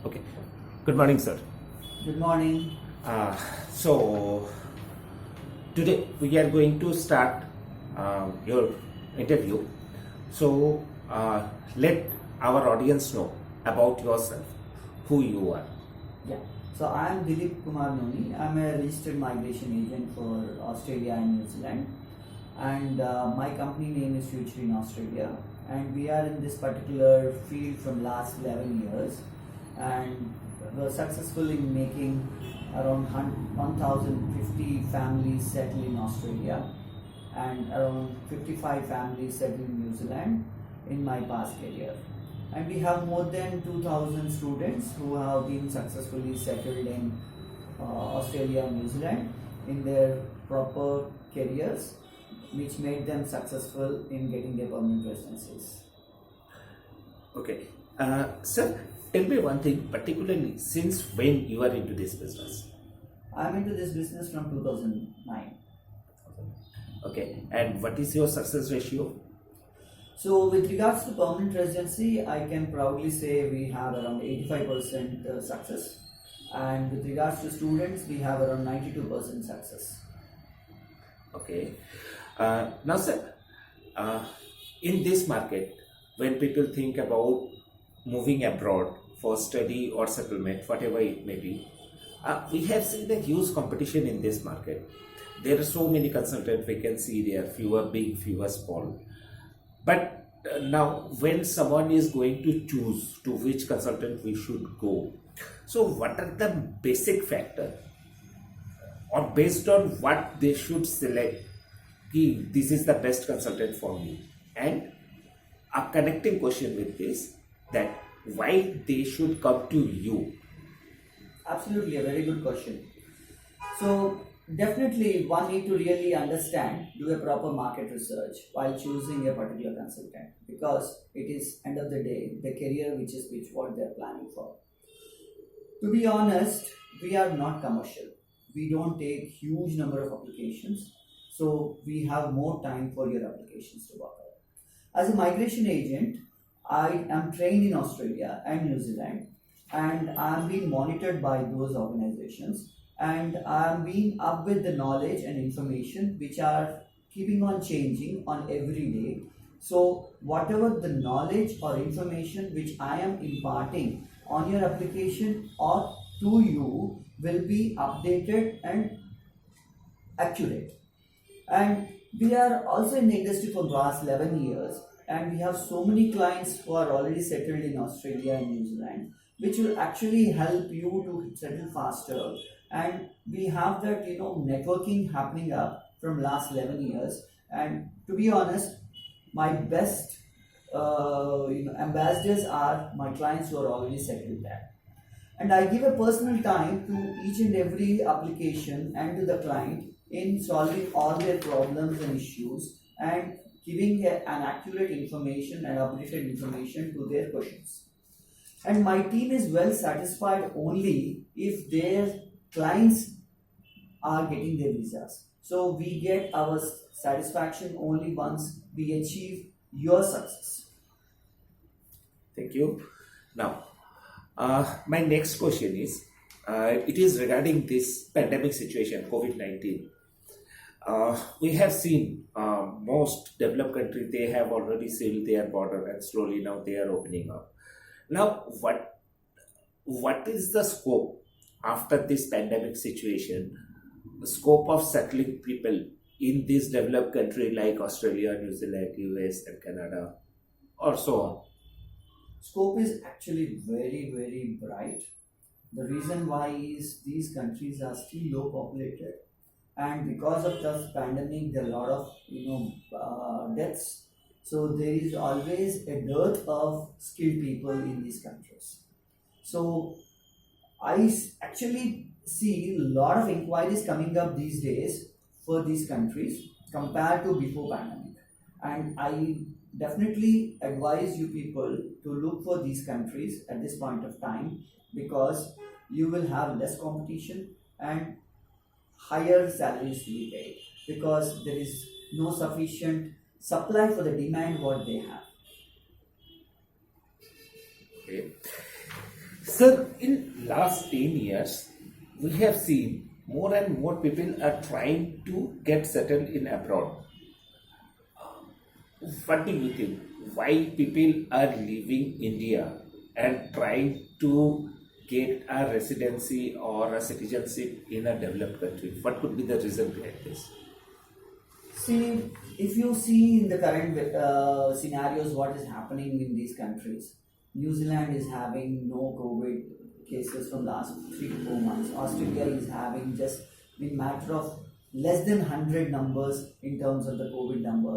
Okay. Good morning, sir. Good morning. So today we are going to start your interview. So let our audience know about yourself, who you are. Yeah. So I am Dilip Kumar Noni. I'm a registered migration agent for Australia and New Zealand, and my company name is Future in Australia. And we are in this particular field from last 11 years, and we're successful in making around 1,050 families settle in Australia and around 55 families settle in New Zealand in my past career. And we have more than 2,000 students who have been successfully settled in Australia and New Zealand in their proper careers, which made them successful in getting their permanent residencies. Okay. Sir, tell me one thing, particularly since when you are into this business. I'm into this business from 2009. Okay. And what is your success ratio? So, with regards to permanent residency, I can proudly say we have around 85% success, and with regards to students, we have around 92% success. Okay. Now, sir, in this market, when people think about moving abroad for study or settlement, whatever it may be, we have seen a huge competition in this market. There are so many consultant vacancies, there are fewer big, fewer small. But now, when someone is going to choose to which consultant we should go, so what are the basic factors, or based on what they should select? This is the best consultant for me. And a connecting question with this, that why they should come to you. Absolutely, a very good question. So, definitely one need to really understand, do a proper market research while choosing a particular consultant, because it is end of the day the career which what they're planning for. To be honest, we are not commercial. We don't take huge number of applications, so we have more time for your applications to work out. As a migration agent, I am trained in Australia and New Zealand, and I'm being monitored by those organizations, and I'm being up with the knowledge and information which are keeping on changing on every day. So whatever the knowledge or information which I am imparting on your application or to you will be updated and accurate. And we are also in the industry for last 11 years, and we have so many clients who are already settled in Australia and New Zealand, which will actually help you to settle faster. And we have that networking happening up from last 11 years. And to be honest, my best ambassadors are my clients who are already settled there. And I give a personal time to each and every application and to the client in solving all their problems and issues and giving an accurate information and updated information to their questions. And my team is well satisfied only if their clients are getting their visas. So we get our satisfaction only once we achieve your success. Thank you. Now, my next question is, it is regarding this pandemic situation, COVID-19. We have seen most developed countries, they have already sealed their border and slowly now they are opening up. Now, what is the scope after this pandemic situation, the scope of settling people in this developed country like Australia, New Zealand, US and Canada, or so on? Scope is actually very, very bright. The reason why is these countries are still low populated, and because of the pandemic, there are a lot of deaths. So there is always a dearth of skilled people in these countries. So actually see a lot of inquiries coming up these days for these countries compared to before pandemic, and I definitely advise you people to look for these countries at this point of time, because you will have less competition and higher salaries to be paid, because there is no sufficient supply for the demand what they have. Okay. So Sir, in last 10 years, we have seen more and more people are trying to get settled in abroad. What do you think? Why people are leaving India and trying to get a residency or a citizenship in a developed country? What could be the reason behind this? See, if you see in the current scenarios what is happening in these countries, New Zealand is having no COVID cases from last 3 to 4 months. Australia is having just in matter of less than 100 numbers in terms of the COVID number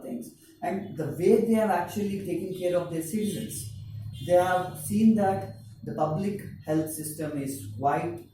things. And the way they have actually taken care of their citizens, they have seen that the public health system is quite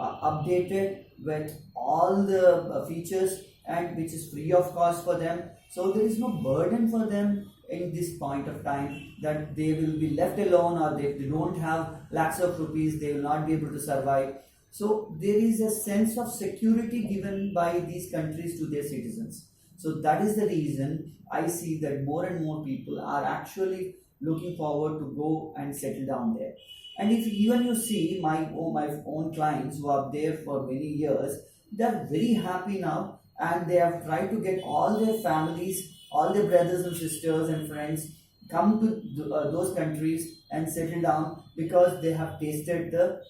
updated with all the features and which is free of cost for them, so there is no burden for them in this point of time that they will be left alone or they don't have lakhs of rupees, they will not be able to survive. So there is a sense of security given by these countries to their citizens. So that is the reason I see that more and more people are actually looking forward to go and settle down there. And if even you see my own clients who are there for many years, they are very happy now, and they have tried to get all their families, all their brothers and sisters and friends come to those countries and settle down because they have tasted the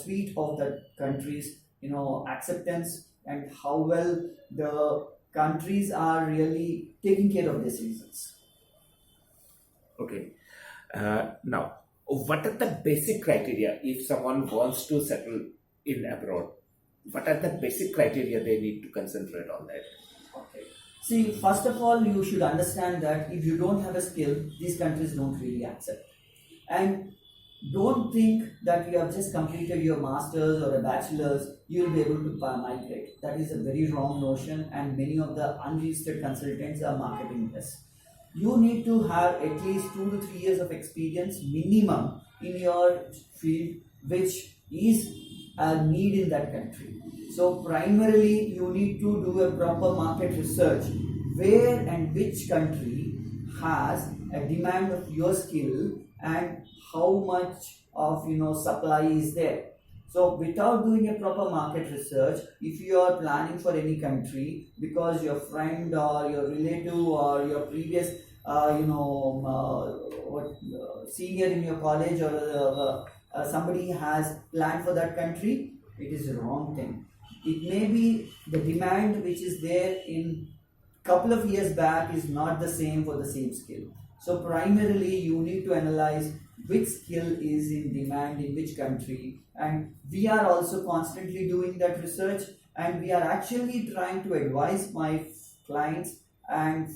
sweet of the countries, acceptance, and how well the countries are really taking care of their citizens. Okay. Now, what are the basic criteria if someone wants to settle in abroad? What are the basic criteria they need to concentrate on that? Okay. See, first of all, you should understand that if you don't have a skill, these countries don't really accept. And don't think that you have just completed your master's or a bachelor's, you will be able to migrate. That is a very wrong notion, and many of the unregistered consultants are marketing this. You need to have at least 2 to 3 years of experience minimum in your field, which is a need in that country. So primarily you need to do a proper market research where and which country has a demand of your skill and how much of supply is there. So without doing a proper market research, if you are planning for any country because your friend or your relative or your previous senior in your college or somebody has planned for that country, it is a wrong thing. It may be the demand which is there in couple of years back is not the same for the same skill. So primarily you need to analyze which skill is in demand in which country, and we are also constantly doing that research, and we are actually trying to advise my clients and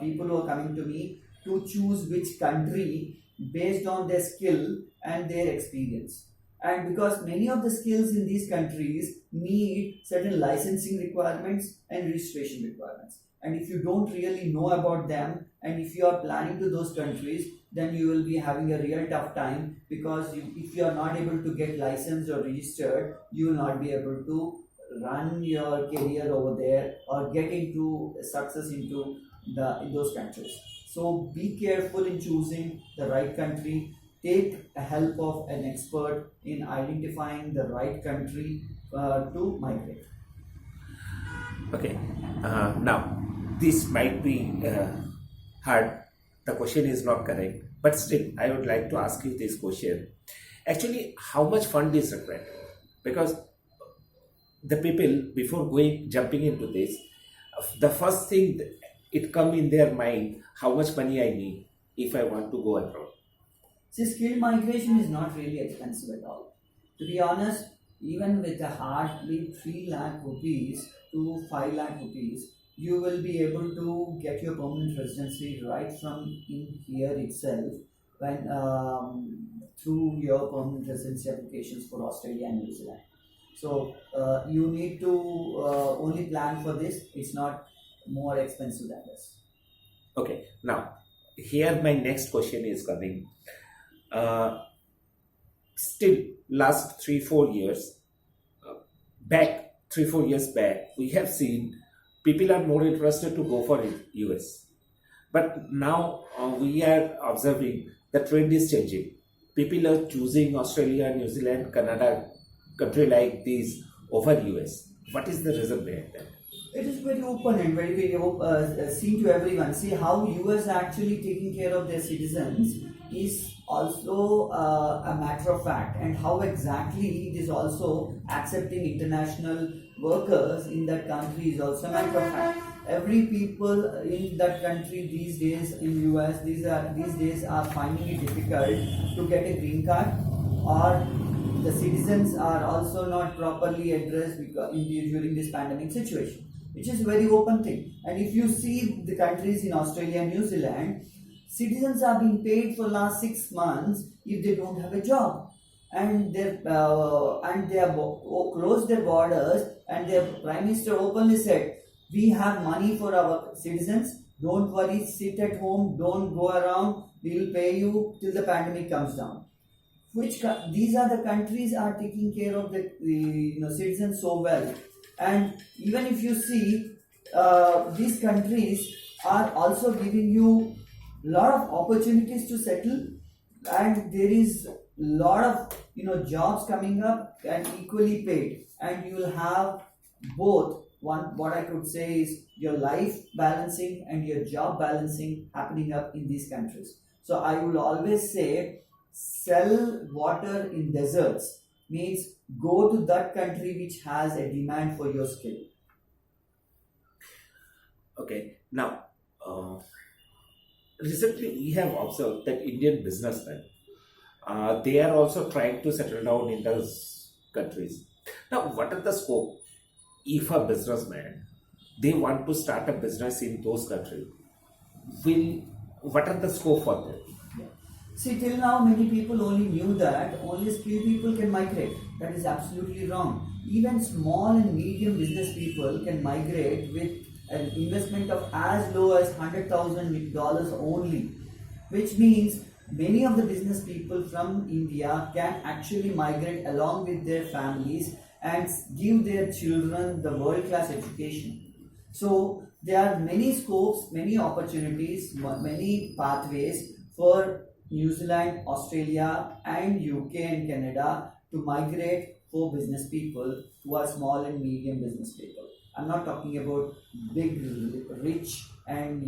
people who are coming to me to choose which country based on their skill and their experience. And because many of the skills in these countries need certain licensing requirements and registration requirements, and if you don't really know about them and if you are planning to those countries, then you will be having a real tough time, because if you are not able to get licensed or registered, you will not be able to run your career over there or get into success into in those countries. So be careful in choosing the right country. Take the help of an expert in identifying the right country to migrate. Okay. Now, this might be hard. The question is not correct, but still, I would like to ask you this question. Actually, how much fund is required? Because the people, before jumping into this, the first thing it come in their mind, how much money I need if I want to go abroad. See, skilled migration is not really expensive at all. To be honest, even with a hardly 3 lakh rupees to 5 lakh rupees, you will be able to get your permanent residency right from in here itself when through your permanent residency applications for Australia and New Zealand. So you need to only plan for this. It's not more expensive than this. Okay. Now, here my next question is coming. Still, last 3-4 years back, 3-4 years back, we have seen people are more interested to go for US. But now we are observing the trend is changing. people are choosing Australia, New Zealand, Canada, country like these over US? What is the reason behind that? It is very open and very seen to everyone. See how US actually taking care of their citizens is also a matter of fact, and how exactly it is also accepting international workers in that country is also a matter of fact. Every people in that country these days in US these days are finding it difficult to get a green card, or the citizens are also not properly addressed during this pandemic situation, which is a very open thing. And if you see the countries in Australia and New Zealand, citizens are being paid for last 6 months if they don't have a job, and they have closed their borders, and their prime minister openly said, "We have money for our citizens. Don't worry, sit at home, don't go around. We will pay you till the pandemic comes down." These are the countries are taking care of the citizens so well. And even if you see, these countries are also giving you lot of opportunities to settle, and there is lot of jobs coming up and equally paid, and you will have both. One, what I could say is your life balancing and your job balancing happening up in these countries. So I will always say, sell water in deserts means go to that country which has a demand for your skill. Okay, now recently we have observed that Indian businessmen they are also trying to settle down in those countries. Now, what are the scope if a businessman they want to start a business in those countries? Will what are the scope for them? Yeah. See, till now, many people only knew that only skilled people can migrate. That is absolutely wrong. Even small and medium business people can migrate with an investment of as low as $100,000 only, which means many of the business people from India can actually migrate along with their families and give their children the world-class education. So there are many scopes, many opportunities, many pathways for New Zealand, Australia, and UK and Canada to migrate for business people who are small and medium business people. I'm not talking about big, rich, and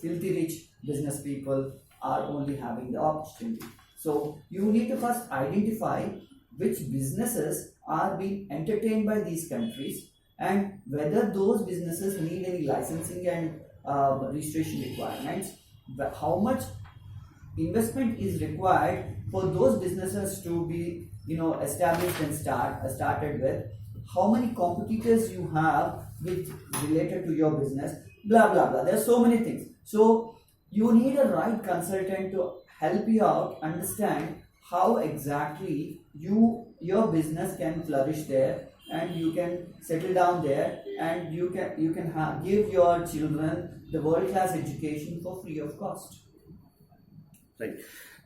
filthy rich business people are only having the opportunity. So you need to first identify which businesses are being entertained by these countries, and whether those businesses need any licensing and registration requirements, how much investment is required for those businesses to be established and started with, how many competitors you have with related to your business, blah blah blah. There are so many things. So you need a right consultant to help you out understand how exactly your business can flourish there, and you can settle down there, and you can give your children the world class education for free of cost. Right.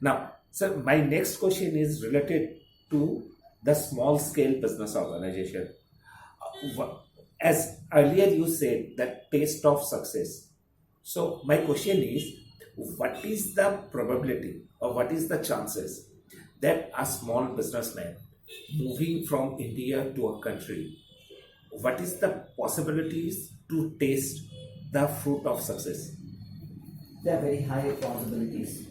Now, sir, my next question is related to the small scale business organization. As earlier you said, that taste of success. So, my question is, what is the probability or what is the chances that a small businessman moving from India to a country, what is the possibilities to taste the fruit of success? There are very high possibilities,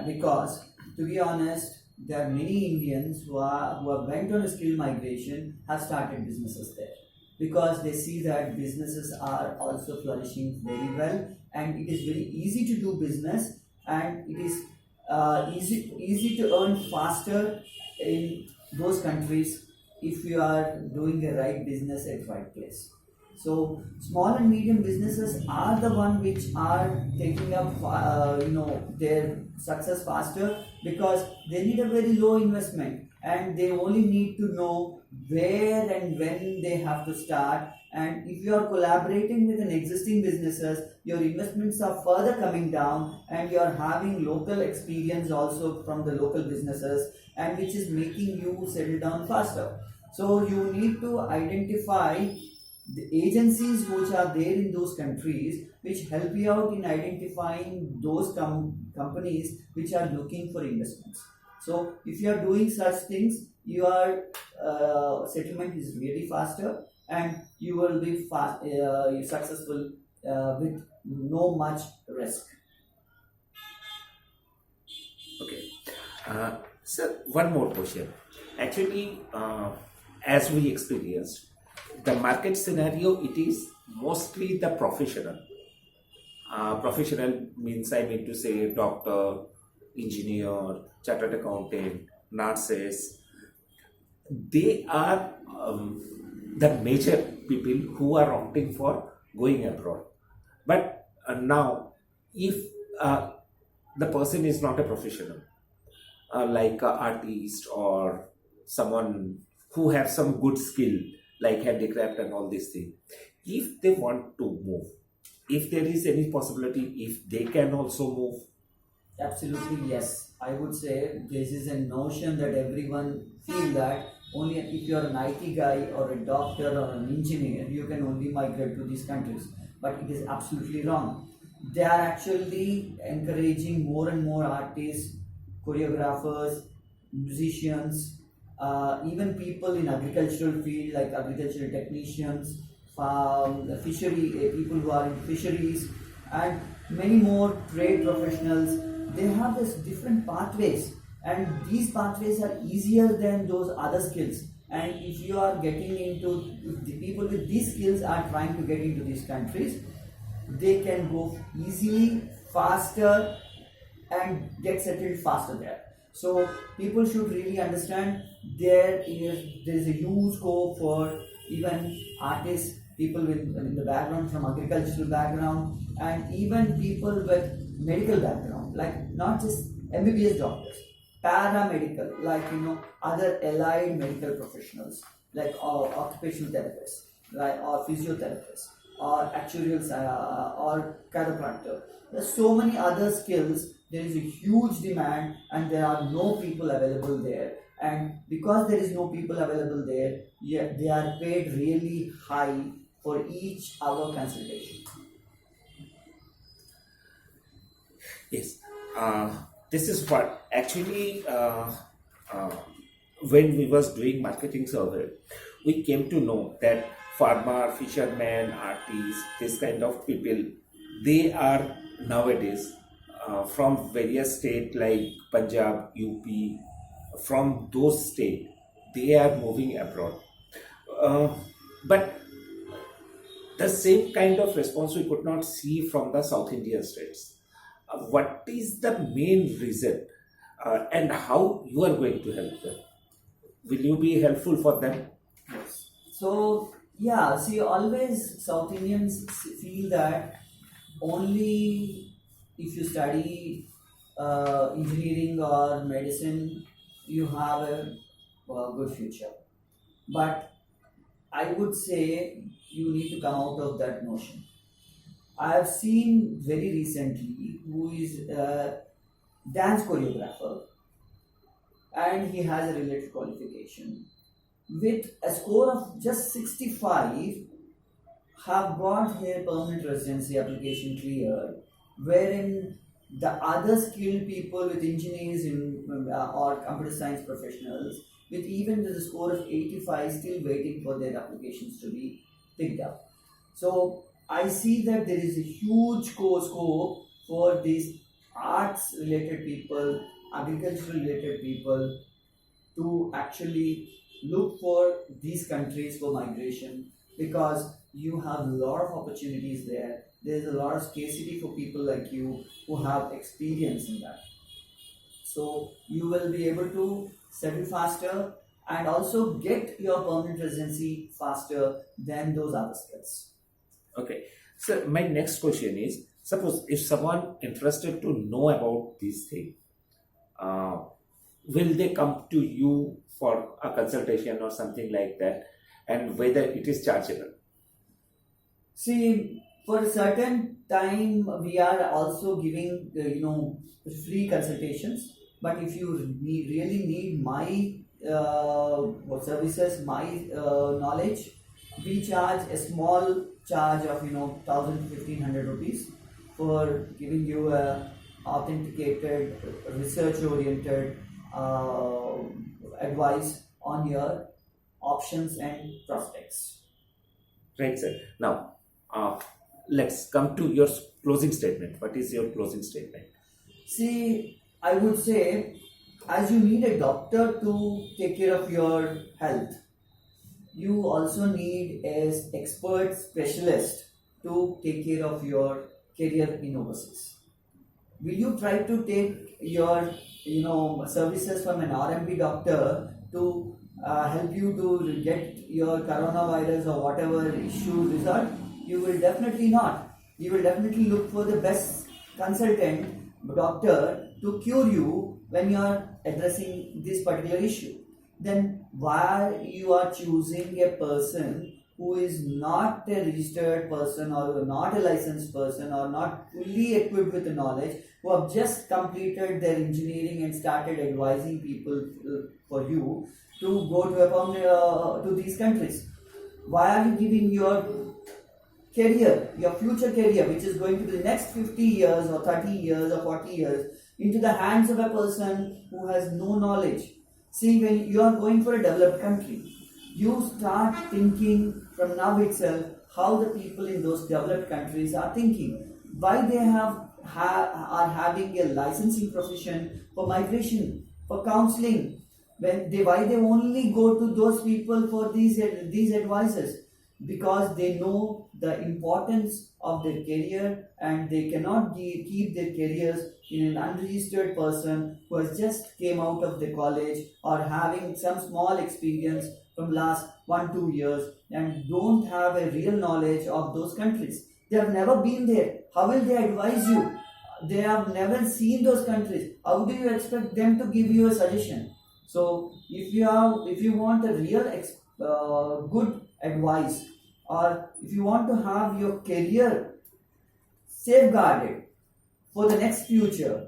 because to be honest, there are many Indians who have went on a skill migration have started businesses there, because they see that businesses are also flourishing very well, and it is very easy to do business, and it is easy to earn faster in those countries if you are doing the right business at right place. So small and medium businesses are the one which are taking up their success faster, because they need a very low investment, and they only need to know where and when they have to start. And if you are collaborating with an existing businesses, your investments are further coming down, and you are having local experience also from the local businesses, and which is making you settle down faster. So you need to identify the agencies which are there in those countries, which help you out in identifying those companies which are looking for investments. So if you are doing such things, your settlement is really faster, and you will be successful with no much risk. Okay. So one more question. Actually, as we experienced, the market scenario, it is mostly the professional. Professional means I mean to say doctor, engineer, chartered accountant, nurses. They are the major people who are opting for going abroad. But now, if uh, the person is not a professional, like an artist or someone who have some good skill, like handicraft and all these things, if they want to move, if there is any possibility, if they can also move. Absolutely, yes. I would say this is a notion that everyone feel that only if you're an IT guy or a doctor or an engineer, you can only migrate to these countries. But it is absolutely wrong. They are actually encouraging more and more artists, choreographers, musicians, even people in agricultural field like agricultural technicians, fishery people who are in fisheries, and many more trade professionals. They have this different pathways, and these pathways are easier than those other skills. And if you are getting into, if the people with these skills are trying to get into these countries, they can go easily, faster, and get settled faster there. So people should really understand there is a huge scope for even artists, people with in the background from agricultural background, and even people with medical background, like not just MBBS doctors, paramedical, like other allied medical professionals, like occupational therapists, like or physiotherapists, or actuarials, or chiropractor. There's so many other skills. There is a huge demand, and there are no people available there. And because there is no people available there, yeah, they are paid really high for each hour consultation. Yes, this is what actually uh, when we was doing marketing survey, we came to know that farmer, fishermen, artists, this kind of people, they are nowadays from various state like Punjab, UP, from those state, they are moving abroad. Uh, but the same kind of response we could not see from the South Indian states. What is the main reason, and how you are going to help them? Will you be helpful for them? Yes. So yeah, see, always South Indians feel that only if you study engineering or medicine, you have a good future. But I would say you need to come out of that notion. I have seen very recently who is a dance choreographer, and he has a related qualification with a score of just 65, have got her permanent residency application cleared, wherein the other skilled people with engineers or computer science professionals with even the score of 85 still waiting for their applications to be picked up. So I see that there is a huge scope for these arts related people, agricultural related people to actually look for these countries for migration, because you have a lot of opportunities there. There's a lot of scarcity for people like you who have experience in that. So you will be able to settle faster and also get your permanent residency faster than those other skills. Okay. So my next question is: suppose if someone interested to know about this thing, uh, will they come to you for a consultation or something like that, and whether it is chargeable? See, for a certain time, we are also giving free consultations. But if you really need my services, my knowledge, we charge a small charge of 1,000 to 1,500 rupees for giving you a authenticated, research oriented, uh, advice on your options and prospects. Right, sir. Now, let's come to your closing statement. What is your closing statement? See, I would say, as you need a doctor to take care of your health, you also need as expert specialist to take care of your career in overseas. Will you try to take your services from an RMB doctor to help you to get your coronavirus or whatever issue resolved? You will definitely not. You will definitely look for the best consultant doctor to cure you when you are addressing this particular issue. Then why you are choosing a person who is not a registered person or not a licensed person or not fully equipped with the knowledge, who have just completed their engineering and started advising people for you to go to these countries? Why are you giving your career, your future career, which is going to be the next 50 years or 30 years or 40 years, into the hands of a person who has no knowledge? See, when you are going for a developed country, you start thinking from now itself how the people in those developed countries are thinking, why they are having a licensing profession for migration, for counseling, why they only go to those people for these advices, because they know the importance of their career and they cannot keep their careers in an unregistered person who has just came out of the college or having some small experience from last 1-2 years and don't have a real knowledge of those countries. They have never been there. How will they advise you? They have never seen those countries. How do you expect them to give you a suggestion? So if you want a real good advice, or if you want to have your career safeguarded for the next future,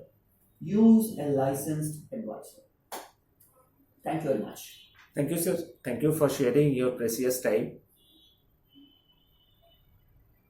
use a licensed advisor. Thank you very much. Thank you, sir. Thank you for sharing your precious time.